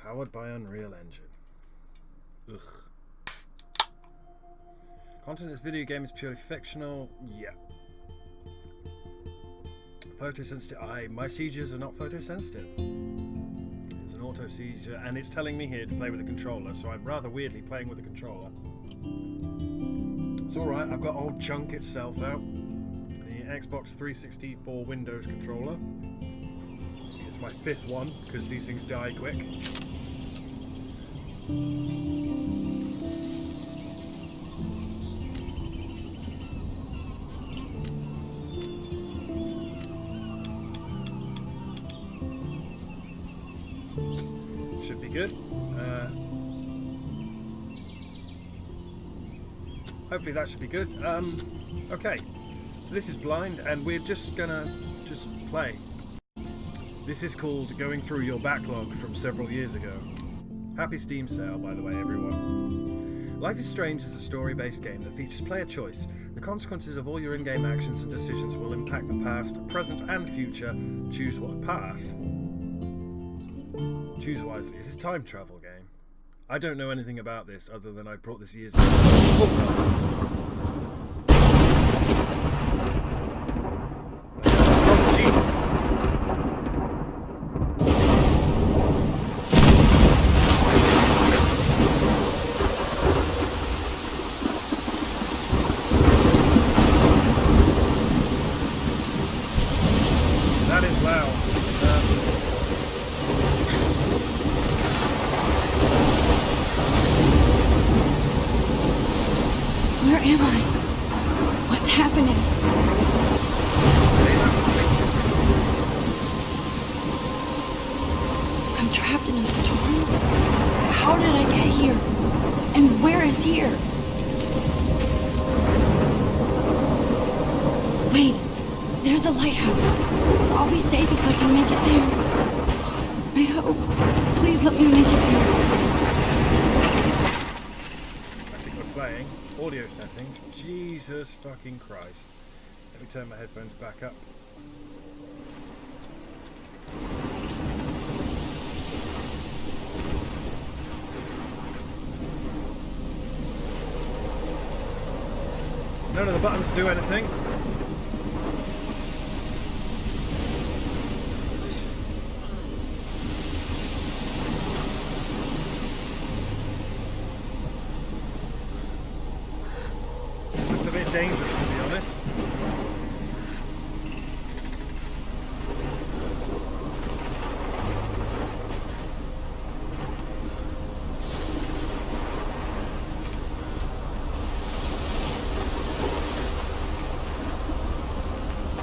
Powered by Unreal Engine. Ugh. Content in this video game is purely fictional. Yeah. Photosensitive. My sieges are not photosensitive. It's an auto seizure, and it's telling me here to play with a controller, so I'm rather weirdly playing with a controller. It's alright, I've got old chunk itself out. The Xbox 360 for Windows controller. It's my 5th one, because these things die quick. Should be good. Hopefully that should be good. Okay, so this is blind, and we're just gonna play. This is called Going Through Your Backlog from several years ago. Happy Steam sale, by the way, everyone. Life is Strange is a story-based game that features player choice. The consequences of all your in-game actions and decisions will impact the past, present, and future. Choose what past. Choose wisely. It's a time travel game. I don't know anything about this other than I brought this years ago. Oh Jesus! That is loud. Where am I? What's happening? I'm trapped in a storm? How did I get here? And where is here? Wait, there's the lighthouse. I'll be safe if I can make it there. I hope. Please let me make it there. Playing. Audio settings. Jesus fucking Christ. Let me turn my headphones back up. None of the buttons do anything. Dangerous, to be honest.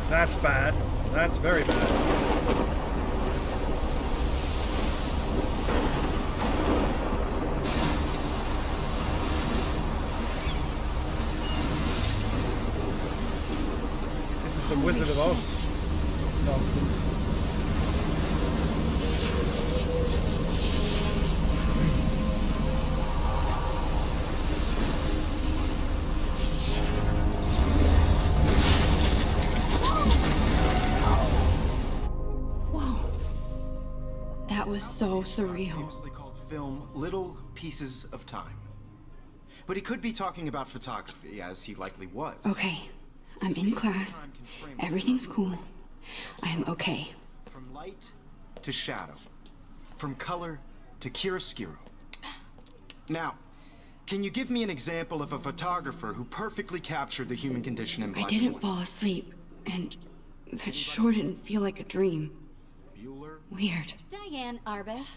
That's bad. That's very bad. Some Wizard of Oz nonsense. Whoa. That was so surreal. Famously called film Little Pieces of Time. But he could be talking about photography, as he likely was. Okay. I'm in class. Everything's cool. I am okay. From light to shadow. From color to chiaroscuro. Now, can you give me an example of a photographer who perfectly captured the human condition in black I didn't and white? fall asleep, and that sure didn't feel like a dream. Bueller? Weird. Diane Arbus.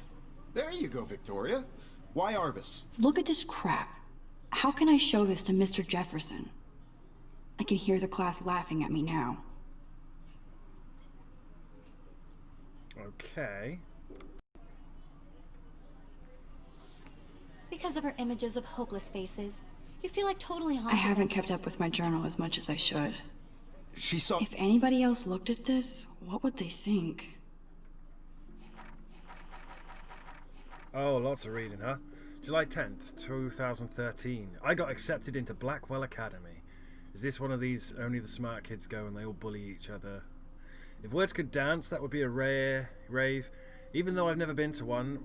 There you go, Victoria. Why Arbus? Look at this crap. How can I show this to Mr. Jefferson? I can hear the class laughing at me now. Okay. Because of her images of hopeless faces, you feel like totally haunted. I haven't kept up with my journal as much as I should. She saw... If anybody else looked at this, what would they think? Oh, lots of reading, huh? July 10th, 2013. I got accepted into Blackwell Academy. Is this one of these only the smart kids go and they all bully each other? If words could dance, that would be a rare rave. Even though I've never been to one,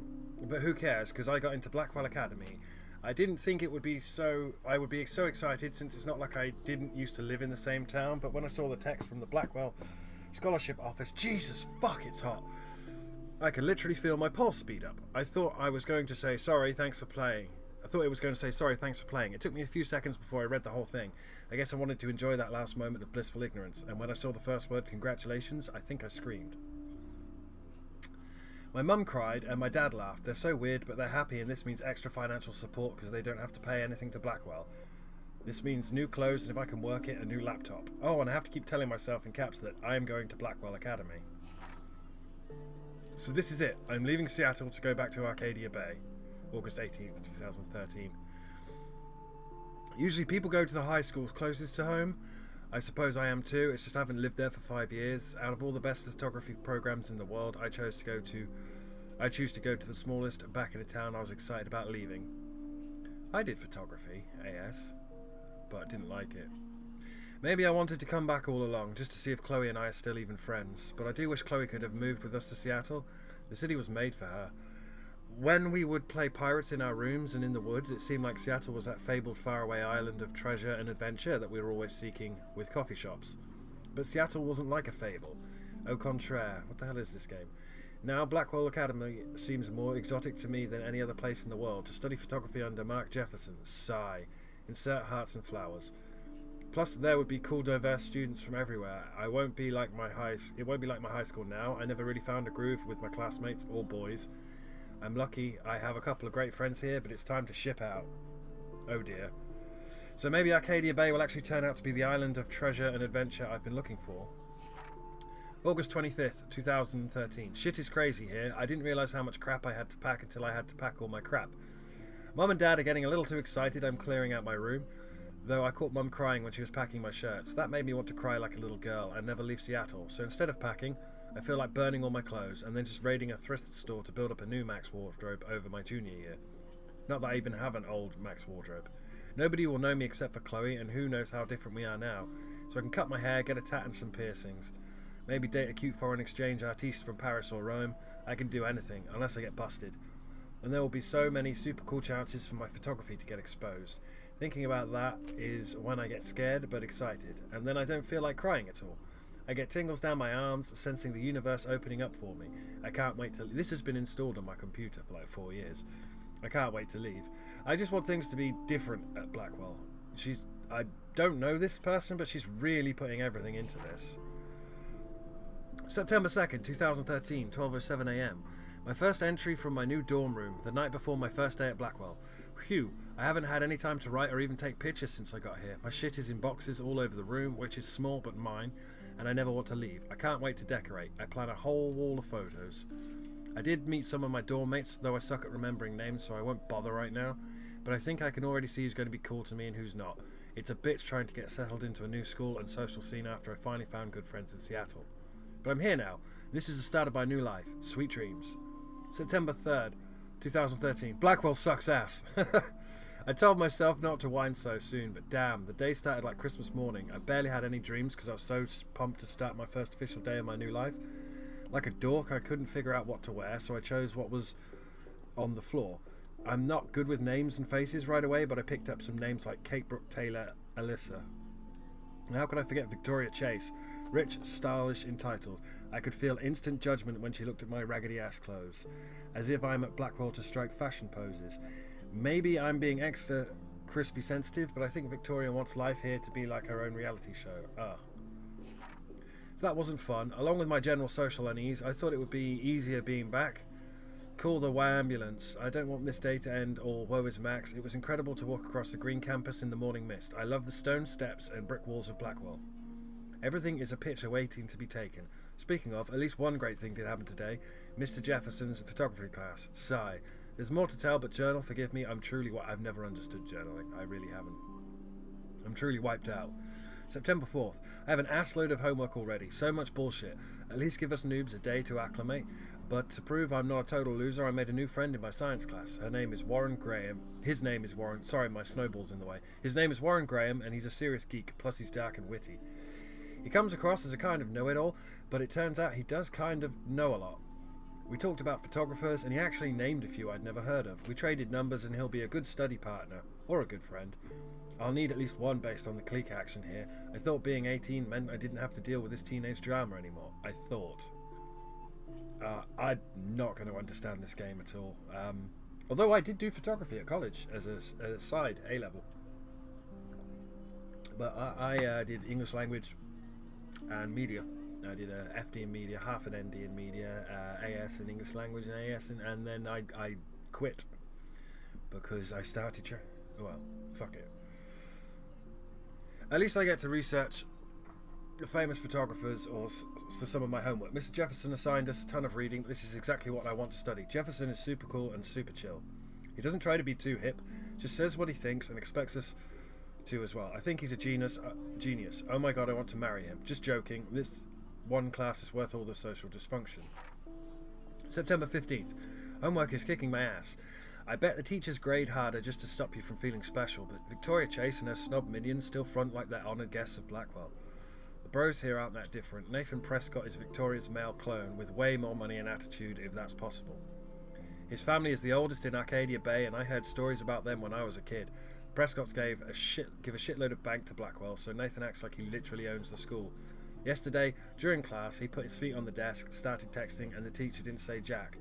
But who cares, because I got into Blackwell Academy. I didn't think I would be so excited, since it's not like I didn't used to live in the same town, but when I saw the text from the Blackwell Scholarship Office, Jesus fuck, it's hot. I could literally feel my pulse speed up. I thought it was going to say, sorry, thanks for playing. It took me a few seconds before I read the whole thing. I guess I wanted to enjoy that last moment of blissful ignorance, and when I saw the first word, congratulations, I think I screamed. My mum cried and my dad laughed. They're so weird, but they're happy, and this means extra financial support because they don't have to pay anything to Blackwell. This means new clothes, and if I can work it, a new laptop. Oh, and I have to keep telling myself in caps that I am going to Blackwell Academy. So this is it. I'm leaving Seattle to go back to Arcadia Bay. August 18th, 2013. Usually people go to the high schools closest to home. I suppose I am too. It's just I haven't lived there for 5 years. Out of all the best photography programs in the world, I choose to go to the smallest, back in a town I was excited about leaving. I did photography, AS, but didn't like it. Maybe I wanted to come back all along, just to see if Chloe and I are still even friends, but I do wish Chloe could have moved with us to Seattle. The city was made for her. When we would play pirates in our rooms and in the woods, it seemed like Seattle was that fabled faraway island of treasure and adventure that we were always seeking with coffee shops. But Seattle wasn't like a fable. Au contraire, what the hell is this game? Now Blackwell Academy seems more exotic to me than any other place in the world. To study photography under Mark Jefferson, sigh. Insert hearts and flowers. Plus there would be cool diverse students from everywhere. It won't be like my high school now. I never really found a groove with my classmates, all boys. I'm lucky I have a couple of great friends here, but it's time to ship out. Oh dear. So maybe Arcadia Bay will actually turn out to be the island of treasure and adventure I've been looking for. August 25th, 2013. Shit is crazy here. I didn't realise how much crap I had to pack until I had to pack all my crap. Mum and Dad are getting a little too excited I'm clearing out my room, though I caught Mum crying when she was packing my shirts. That made me want to cry like a little girl and never leave Seattle, so instead of packing, I feel like burning all my clothes and then just raiding a thrift store to build up a new Max wardrobe over my junior year. Not that I even have an old Max wardrobe. Nobody will know me except for Chloe, and who knows how different we are now. So I can cut my hair, get a tat and some piercings. Maybe date a cute foreign exchange artiste from Paris or Rome. I can do anything, unless I get busted. And there will be so many super cool chances for my photography to get exposed. Thinking about that is when I get scared but excited, and then I don't feel like crying at all. I get tingles down my arms, sensing the universe opening up for me. I can't wait to... This has been installed on my computer for like 4 years. I can't wait to leave. I just want things to be different at Blackwell. I don't know this person, but she's really putting everything into this. September 2nd, 2013, 12:07 AM. My first entry from my new dorm room, the night before my first day at Blackwell. Phew, I haven't had any time to write or even take pictures since I got here. My shit is in boxes all over the room, which is small but mine, and I never want to leave. I can't wait to decorate. I plan a whole wall of photos. I did meet some of my dorm mates, though I suck at remembering names, so I won't bother right now. But I think I can already see who's going to be cool to me and who's not. It's a bitch trying to get settled into a new school and social scene after I finally found good friends in Seattle. But I'm here now. This is the start of my new life. Sweet dreams. September 3rd, 2013. Blackwell sucks ass. I told myself not to whine so soon, but damn, the day started like Christmas morning. I barely had any dreams because I was so pumped to start my first official day of my new life. Like a dork, I couldn't figure out what to wear, so I chose what was on the floor. I'm not good with names and faces right away, but I picked up some names like Kate Brooke Taylor, Alyssa. And how could I forget Victoria Chase? Rich, stylish, entitled. I could feel instant judgment when she looked at my raggedy ass clothes, as if I'm at Blackwell to strike fashion poses. Maybe I'm being extra crispy sensitive, but I think Victoria wants life here to be like her own reality show. So that wasn't fun. Along with my general social unease, I thought it would be easier being back. Call the ambulance. I don't want this day to end all woe is Max. It was incredible to walk across the green campus in the morning mist. I love the stone steps and brick walls of Blackwell. Everything is a picture waiting to be taken. Speaking of, at least one great thing did happen today. Mr. Jefferson's photography class. Sigh. There's more to tell, but journal, forgive me, I've never understood journaling. I really haven't. I'm truly wiped out. September 4th. I have an assload of homework already. So much bullshit. At least give us noobs a day to acclimate. But to prove I'm not a total loser, I made a new friend in my science class. Her name is Warren Graham. His name is Warren... Sorry, my snowball's in the way. His name is Warren Graham, and he's a serious geek, plus he's dark and witty. He comes across as a kind of know-it-all, but it turns out he does kind of know a lot. We talked about photographers, and he actually named a few I'd never heard of. We traded numbers, and he'll be a good study partner, or a good friend. I'll need at least one based on the clique action here. I thought being 18 meant I didn't have to deal with this teenage drama anymore. I thought. I'm not going to understand this game at all. Although I did do photography at college as a side A-level. But I did English language and media. I did a FD in media, half an ND in media, AS in English language and AS and then I quit because I started well, fuck it. At least I get to research the famous photographers or for some of my homework. Mr. Jefferson assigned us a ton of reading, but this is exactly what I want to study. Jefferson is super cool and super chill. He doesn't try to be too hip, just says what he thinks and expects us to as well. I think he's a genius. Oh my god, I want to marry him. Just joking. This one class is worth all the social dysfunction. September 15th. Homework is kicking my ass. I bet the teachers grade harder just to stop you from feeling special, but Victoria Chase and her snob minions still front like they're honoured guests of Blackwell. The bros here aren't that different. Nathan Prescott is Victoria's male clone with way more money and attitude if that's possible. His family is the oldest in Arcadia Bay, and I heard stories about them when I was a kid. Prescott's give a shitload of bank to Blackwell, so Nathan acts like he literally owns the school. Yesterday, during class, he put his feet on the desk, started texting, and the teacher didn't say jack.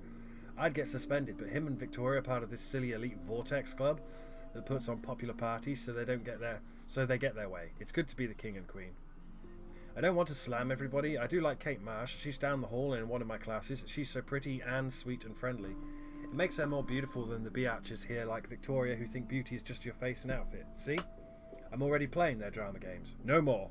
I'd get suspended, but him and Victoria are part of this silly elite Vortex club that puts on popular parties so they get their way. It's good to be the king and queen. I don't want to slam everybody. I do like Kate Marsh. She's down the hall in one of my classes. She's so pretty and sweet and friendly. It makes her more beautiful than the biatches here like Victoria who think beauty is just your face and outfit. See? I'm already playing their drama games. No more.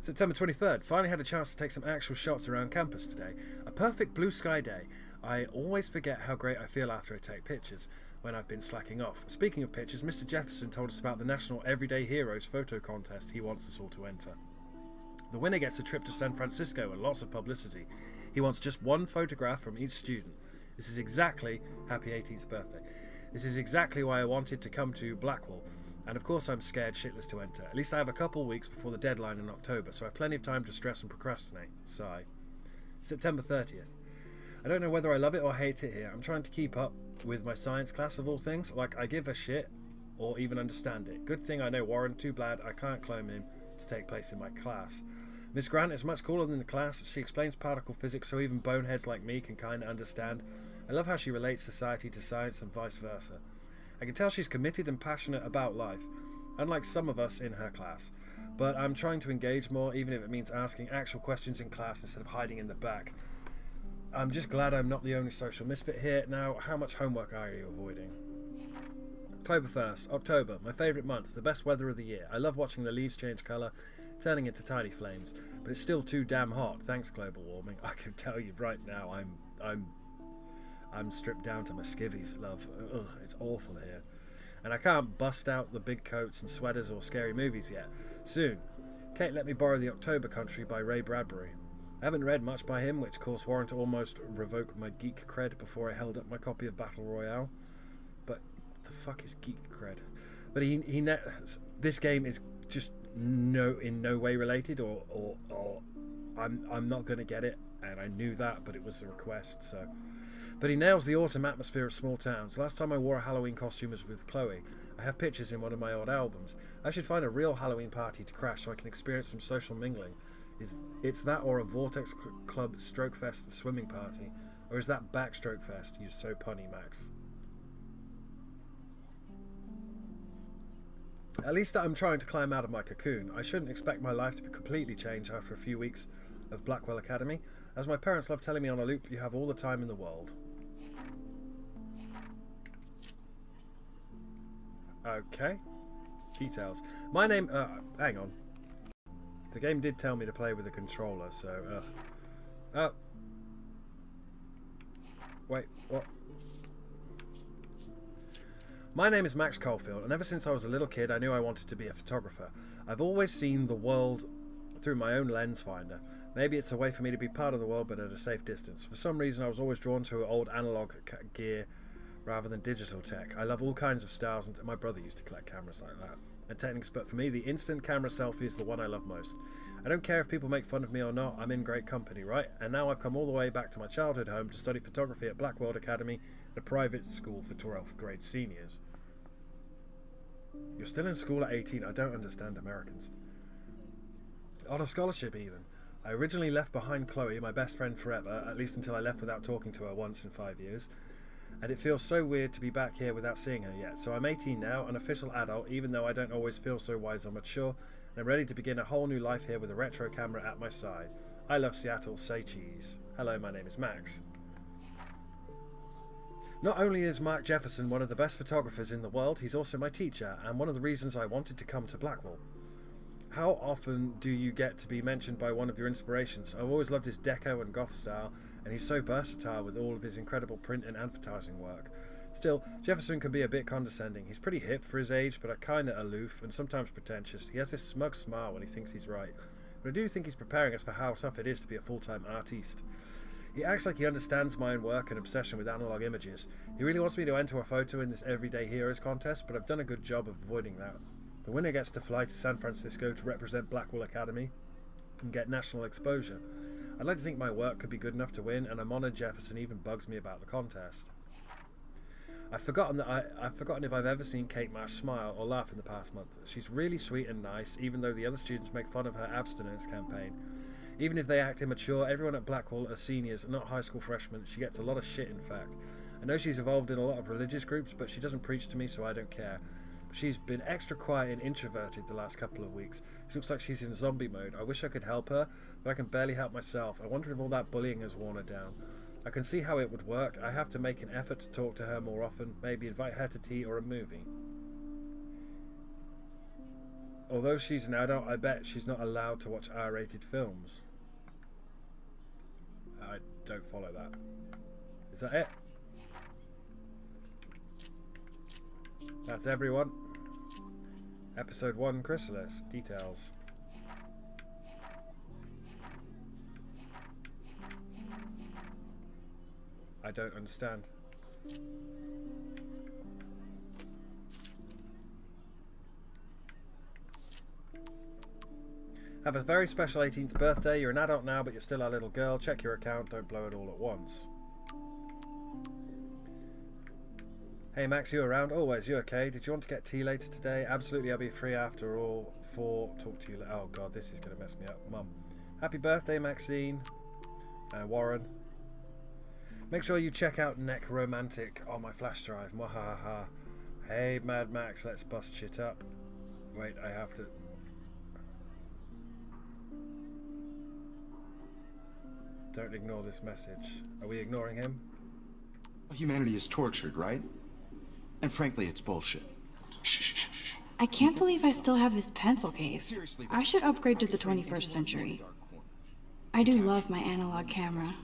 September 23rd. Finally had a chance to take some actual shots around campus today. A perfect blue sky day. I always forget how great I feel after I take pictures when I've been slacking off. Speaking of pictures, Mr. Jefferson told us about the National Everyday Heroes photo contest he wants us all to enter. The winner gets a trip to San Francisco and lots of publicity. He wants just one photograph from each student. This is exactly happy 18th birthday. This is exactly why I wanted to come to Blackwell. And of course I'm scared shitless to enter. At least I have a couple weeks before the deadline in October, so I have plenty of time to stress and procrastinate. Sigh. September 30th. I don't know whether I love it or hate it here. I'm trying to keep up with my science class of all things. Like, I give a shit or even understand it. Good thing I know Warren. Too bad I can't clone him to take place in my class. Miss Grant is much cooler than the class. She explains particle physics so even boneheads like me can kind of understand. I love how she relates society to science and vice versa. I can tell she's committed and passionate about life, unlike some of us in her class. But I'm trying to engage more, even if it means asking actual questions in class instead of hiding in the back. I'm just glad I'm not the only social misfit here. Now, how much homework are you avoiding? October 1st. October, my favourite month, the best weather of the year. I love watching the leaves change colour, turning into tiny flames. But it's still too damn hot, thanks global warming. I can tell you right now, I'm stripped down to my skivvies, love. Ugh, it's awful here. And I can't bust out the big coats and sweaters or scary movies yet. Soon. Kate let me borrow The October Country by Ray Bradbury. I haven't read much by him, which caused Warren to almost revoke my geek cred before I held up my copy of Battle Royale. But the fuck is geek cred? But this game is just in no way related, or I'm not gonna get it, and I knew that, but it was a request, so. But he nails the autumn atmosphere of small towns. Last time I wore a Halloween costume was with Chloe. I have pictures in one of my old albums. I should find a real Halloween party to crash so I can experience some social mingling. It's that or a Vortex Club Stroke Fest swimming party? Or is that Backstroke Fest? You're so punny, Max. At least I'm trying to climb out of my cocoon. I shouldn't expect my life to be completely changed after a few weeks of Blackwell Academy. As my parents love telling me on a loop, you have all the time in the world. Okay. Details. My name... hang on. The game did tell me to play with a controller, so... Wait, what? My name is Max Caulfield, and ever since I was a little kid, I knew I wanted to be a photographer. I've always seen the world through my own lens finder. Maybe it's a way for me to be part of the world, but at a safe distance. For some reason, I was always drawn to old analog gear rather than digital tech. I love all kinds of styles, and my brother used to collect cameras like that and techniques, but for me, the instant camera selfie is the one I love most. I don't care if people make fun of me or not, I'm in great company, right? And now I've come all the way back to my childhood home to study photography at Blackwell Academy, a private school for 12th grade seniors. You're still in school at 18, I don't understand Americans. On a scholarship even. I originally left behind Chloe, my best friend forever, at least until I left without talking to her once in 5 years. And it feels so weird to be back here without seeing her yet. So I'm 18 now, an official adult, even though I don't always feel so wise or mature, and I'm ready to begin a whole new life here with a retro camera at my side. I love Seattle, say cheese. Hello, my name is Max. Not only is Mark Jefferson one of the best photographers in the world, he's also my teacher, and one of the reasons I wanted to come to Blackwell. How often do you get to be mentioned by one of your inspirations? I've always loved his deco and goth style, and he's so versatile with all of his incredible print and advertising work. Still, Jefferson can be a bit condescending. He's pretty hip for his age, but kinda aloof and sometimes pretentious. He has this smug smile when he thinks he's right. But I do think he's preparing us for how tough it is to be a full-time artiste. He acts like he understands my own work and obsession with analog images. He really wants me to enter a photo in this Everyday Heroes contest, but I've done a good job of avoiding that. The winner gets to fly to San Francisco to represent Blackwell Academy and get national exposure. I'd like to think my work could be good enough to win, and I'm honoured Jefferson even bugs me about the contest. I've forgotten if I've ever seen Kate Marsh smile or laugh in the past month. She's really sweet and nice, even though the other students make fun of her abstinence campaign. Even if they act immature, everyone at Blackwell are seniors, not high school freshmen. She gets a lot of shit, in fact. I know she's involved in a lot of religious groups, but she doesn't preach to me, so I don't care. She's been extra quiet and introverted the last couple of weeks. She looks like she's in zombie mode. I wish I could help her, but I can barely help myself. I wonder if all that bullying has worn her down. I can see how it would work. I have to make an effort to talk to her more often, maybe invite her to tea or a movie. Although she's an adult, I bet she's not allowed to watch R-rated films. I don't follow that. Is that it? That's everyone. Episode 1, Chrysalis. Details. I don't understand. Have a very special 18th birthday. You're an adult now, but you're still a little girl. Check your account. Don't blow it all at once. Hey Max, you around? Always. You okay? Did you want to get tea later today? Absolutely, I'll be free after all. Talk to you later. Oh god, this is going to mess me up. Mum. Happy birthday, Maxine. And Warren. Make sure you check out Necromantic on my flash drive. Mwahaha. Hey Mad Max, let's bust shit up. Wait, I have to... Don't ignore this message. Are we ignoring him? Humanity is tortured, right? And frankly, it's bullshit. Shh. I can't believe I still have this pencil case. Seriously, I should upgrade to the 21st century. I do love my analog camera.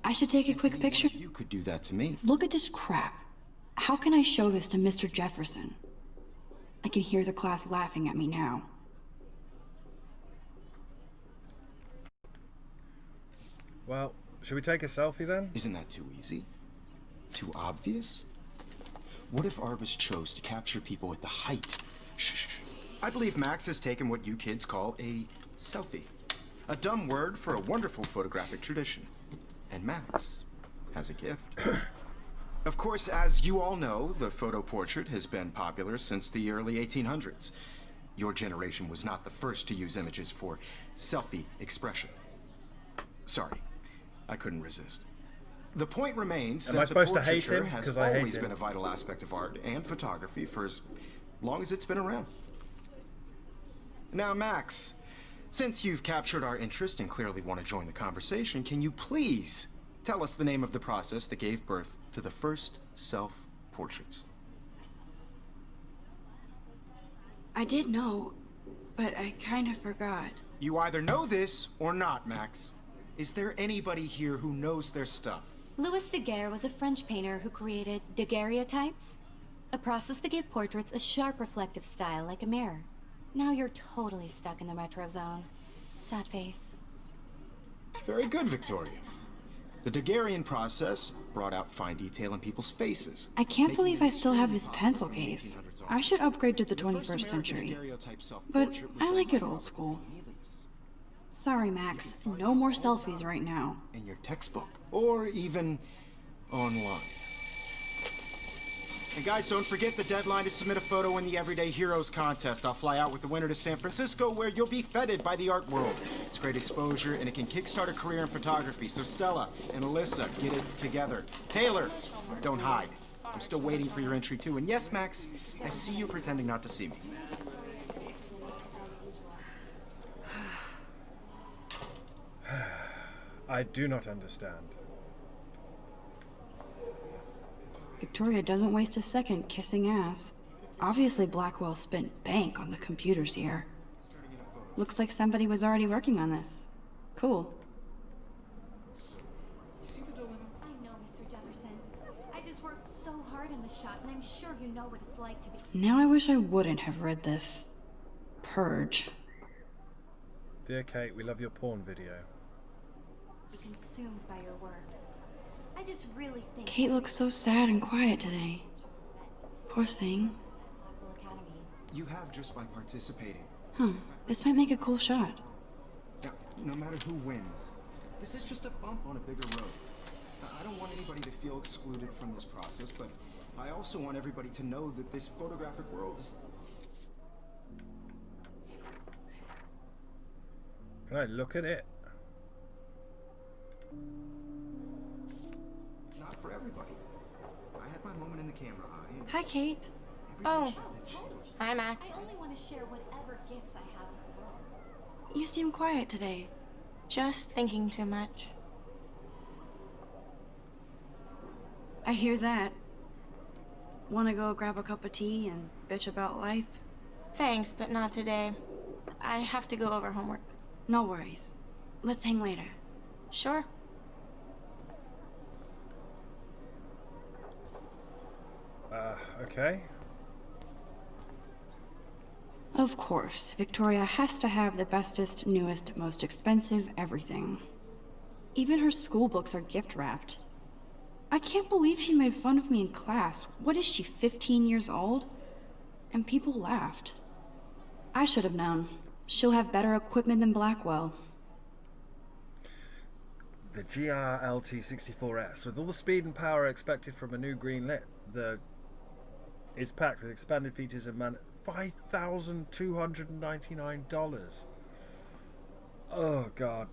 I should take a quick picture. You could do that to me. Look at this crap. How can I show this to Mr. Jefferson? I can hear the class laughing at me now. Well, should we take a selfie then? Isn't that too easy? Too obvious? What if Arbus chose to capture people at the height? Shh. I believe Max has taken what you kids call a selfie. A dumb word for a wonderful photographic tradition. And Max has a gift. Of course, as you all know, the photo portrait has been popular since the early 1800s. Your generation was not the first to use images for selfie expression. Sorry, I couldn't resist. The point remains that the portraiture has always been a vital aspect of art and photography for as long as it's been around. Now, Max, since you've captured our interest and clearly want to join the conversation, can you please tell us the name of the process that gave birth to the first self-portraits? I did know, but I kind of forgot. You either know this or not, Max. Is there anybody here who knows their stuff? Louis Daguerre was a French painter who created daguerreotypes, a process that gave portraits a sharp reflective style like a mirror. Now you're totally stuck in the retro zone. Sad face. Very good, Victoria. The Daguerrean process brought out fine detail in people's faces. I can't believe I still have this pencil case. I should upgrade to the 21st century. But I like it old school. Sorry, Max. No more selfies right now. In your textbook, or even online. And guys, don't forget the deadline to submit a photo in the Everyday Heroes contest. I'll fly out with the winner to San Francisco, where you'll be feted by the art world. It's great exposure, and it can kickstart a career in photography. So Stella and Alyssa, get it together. Taylor, don't hide. I'm still waiting for your entry too. And yes, Max, I see you pretending not to see me. I do not understand. Victoria doesn't waste a second kissing ass. Obviously Blackwell spent bank on the computers here. Looks like somebody was already working on this. Cool. I know, Mr. Jefferson. I just worked so hard on the shot, and I'm sure you know what it's like to be... Now I wish I wouldn't have read this. Purge. Dear Kate, we love your porn video. consumed by your work. I just really think... Kate looks so sad and quiet today. Poor thing. Blackwell Academy. You have just by participating. This might make a cool shot. Now, no matter who wins, this is just a bump on a bigger road. I don't want anybody to feel excluded from this process, but I also want everybody to know that this photographic world is... Can I look at it? not for everybody. I had my moment in the camera eye, and Hi, Kate. everybody Oh. shared that shit. Hi, Max. I only want to share whatever gifts I have with the world. You seem quiet today. Just thinking too much. I hear that. Wanna go grab a cup of tea and bitch about life? Thanks, but not today. I have to go over homework. No worries. Let's hang later. Sure. Okay. Of course, Victoria has to have the bestest, newest, most expensive everything. Even her school books are gift wrapped. I can't believe she made fun of me in class. What is she, 15 years old? And people laughed. I should have known. She'll have better equipment than Blackwell. The GRLT-64S, with all the speed and power expected from a new green lit, is packed with expanded features and $5,299. Oh god.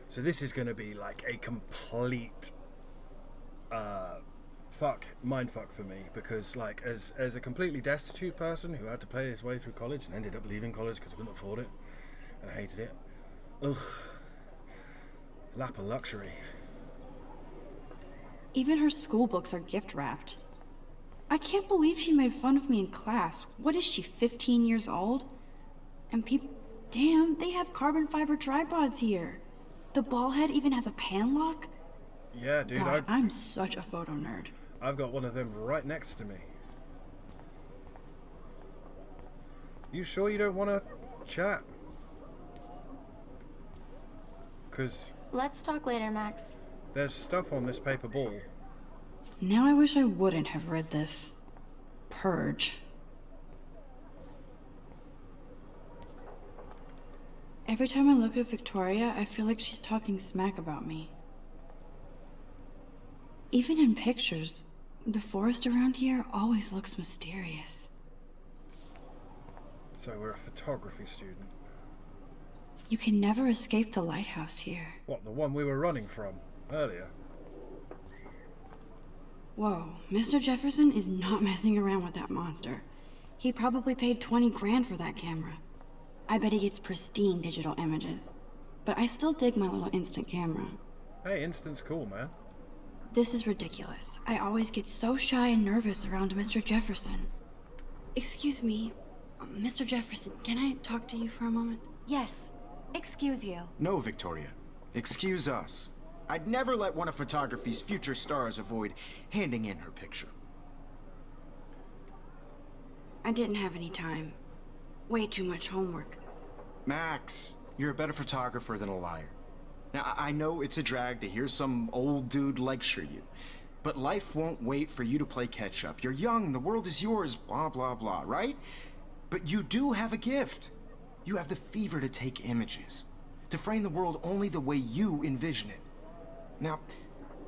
So this is going to be like a complete mindfuck for me, because like as a completely destitute person who had to pay his way through college and ended up leaving college because I couldn't afford it and I hated it. Ugh. Lap of luxury. Even her school books are gift wrapped. I can't believe she made fun of me in class. What is she, 15 years old? And people... Damn, they have carbon fiber tripods here. The ball head even has a pan lock? Yeah, dude, God, I'm such a photo nerd. I've got one of them right next to me. You sure you don't want to chat? Because Let's talk later, Max. there's stuff on this paper ball. Now I wish I wouldn't have read this. Purge. Every time I look at Victoria, I feel like she's talking smack about me. Even in pictures, the forest around here always looks mysterious. So we're a photography student. You can never escape the lighthouse here. What, the one we were running from earlier? Whoa, Mr. Jefferson is not messing around with that monster. He probably paid 20 grand for that camera. I bet he gets pristine digital images. But I still dig my little instant camera. Hey, instant's cool, man. This is ridiculous. I always get so shy and nervous around Mr. Jefferson. Excuse me, Mr. Jefferson, can I talk to you for a moment? Yes. Excuse you. No, Victoria. Excuse us. I'd never let one of photography's future stars avoid handing in her picture. I didn't have any time. Way too much homework. Max, you're a better photographer than a liar. Now, I know it's a drag to hear some old dude lecture you, but life won't wait for you to play catch up. You're young, the world is yours, blah, blah, blah, right? But you do have a gift. You have the fever to take images, to frame the world only the way you envision it. Now,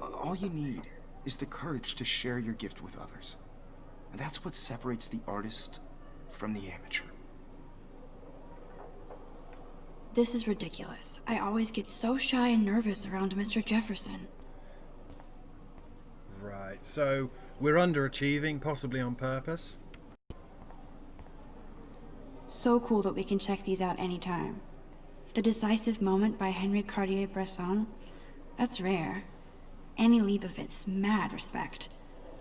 all you need is the courage to share your gift with others. And that's what separates the artist from the amateur. This is ridiculous. I always get so shy and nervous around Mr. Jefferson. Right, so we're underachieving, possibly on purpose. So cool that we can check these out anytime. The Decisive Moment by Henry Cartier-Bresson? That's rare. Annie Leibovitz, mad respect.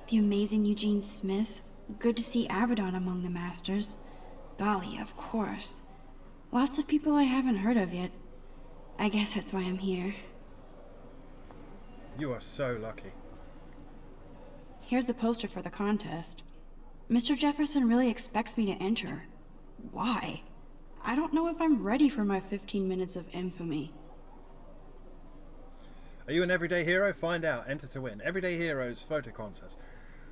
The amazing Eugene Smith? Good to see Avedon among the masters. Golly, of course. Lots of people I haven't heard of yet. I guess that's why I'm here. You are so lucky. Here's the poster for the contest. Mr. Jefferson really expects me to enter. Why? I don't know if I'm ready for my 15 minutes of infamy. Are you an everyday hero? Find out. Enter to win. Everyday Heroes photo contest.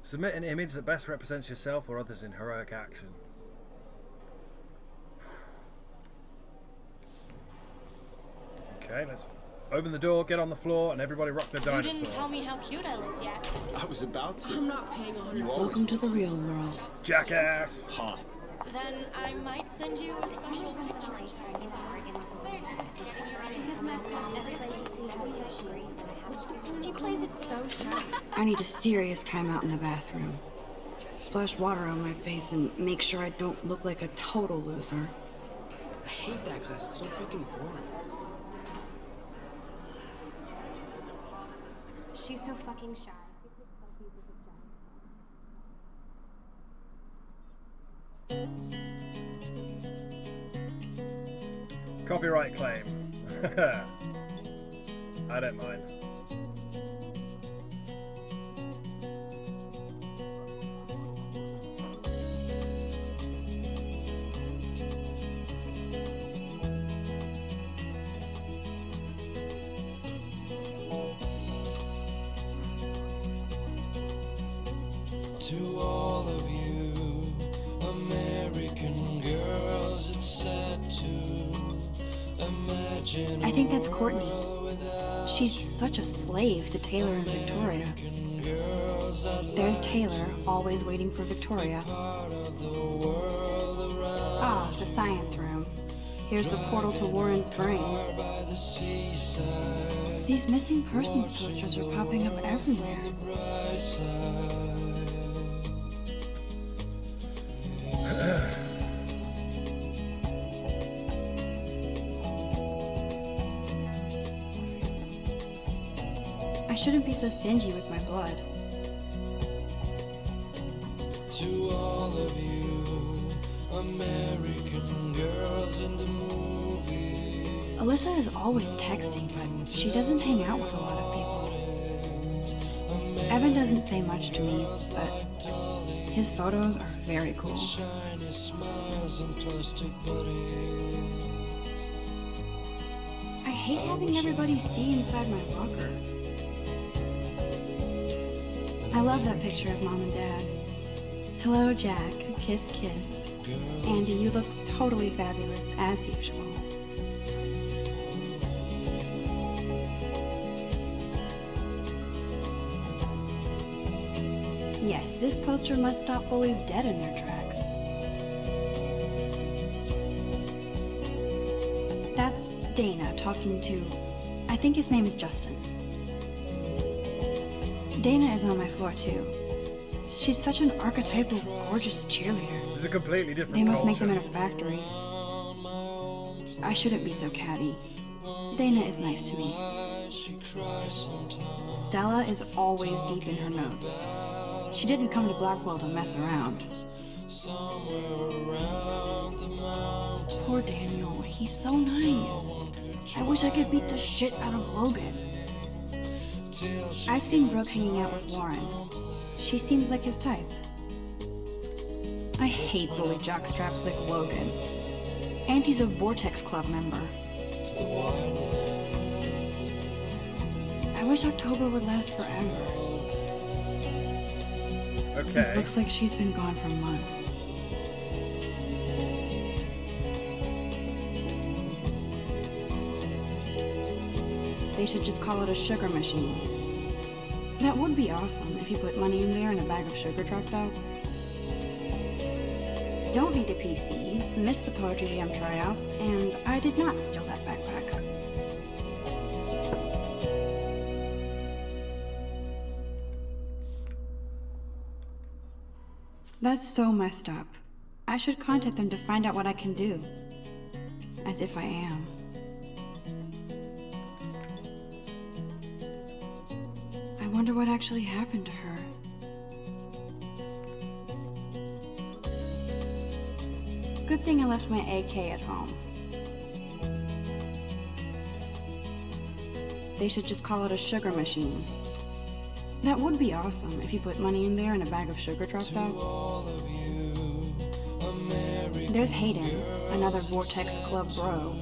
Submit an image that best represents yourself or others in heroic action. Okay, let's open the door, get on the floor, and everybody rock their dinosaur. You didn't tell me how cute I looked yet. I was about to. I'm not paying on Welcome to the real world. Jackass! Hot. Then I might send you a special picture. They're just getting you ready. Because Max wants everybody to see how cute she is. She plays it so shy. I need a serious timeout in the bathroom. Splash water on my face and make sure I don't look like a total loser. I hate that class. It's so fucking boring. She's so fucking shy. Copyright claim. I don't mind. To all of you American girls, it's sad to imagine. I think that's Courtney. She's such a slave to Taylor and Victoria. There's Taylor, always waiting for Victoria. Ah, the science room. Here's the portal to Warren's brain. These missing persons posters are popping up everywhere. I shouldn't be so stingy with my blood. To all of you American girls in the movie. Alyssa is always texting, but she doesn't hang out with a lot of people. Evan doesn't say much to me, but his photos are very cool. Shiny smiles and plastic buddies. I hate having everybody see inside my locker. I love that picture of Mom and Dad. Hello, Jack. Kiss, kiss. Andy, you look totally fabulous, as usual. Yes, this poster must stop bullies dead in their tracks. That's Dana talking to... I think his name is Justin. Dana is on my floor, too. She's such an archetypal, gorgeous cheerleader. It's a completely different They must make culture. them in a factory. I shouldn't be so catty. Dana is nice to me. Stella is always deep in her notes. She didn't come to Blackwell to mess around. Poor Daniel, he's so nice. I wish I could beat the shit out of Logan. I've seen Brooke hanging out with Warren. She seems like his type. I hate bully jockstraps like Logan. And he's a Vortex Club member. I wish October would last forever. Okay. It looks like she's been gone for months. They should just call it a sugar machine. That would be awesome if you put money in there and a bag of sugar dropped out. Don't need a PC, missed the Poetry Jam tryouts, and I did not steal that backpack. That's so messed up. I should contact them to find out what I can do. As if I am. I wonder what actually happened to her. Good thing I left my AK at home. They should just call it a sugar machine. That would be awesome if you put money in there and a bag of sugar dropped out. There's Hayden, another Vortex Club bro.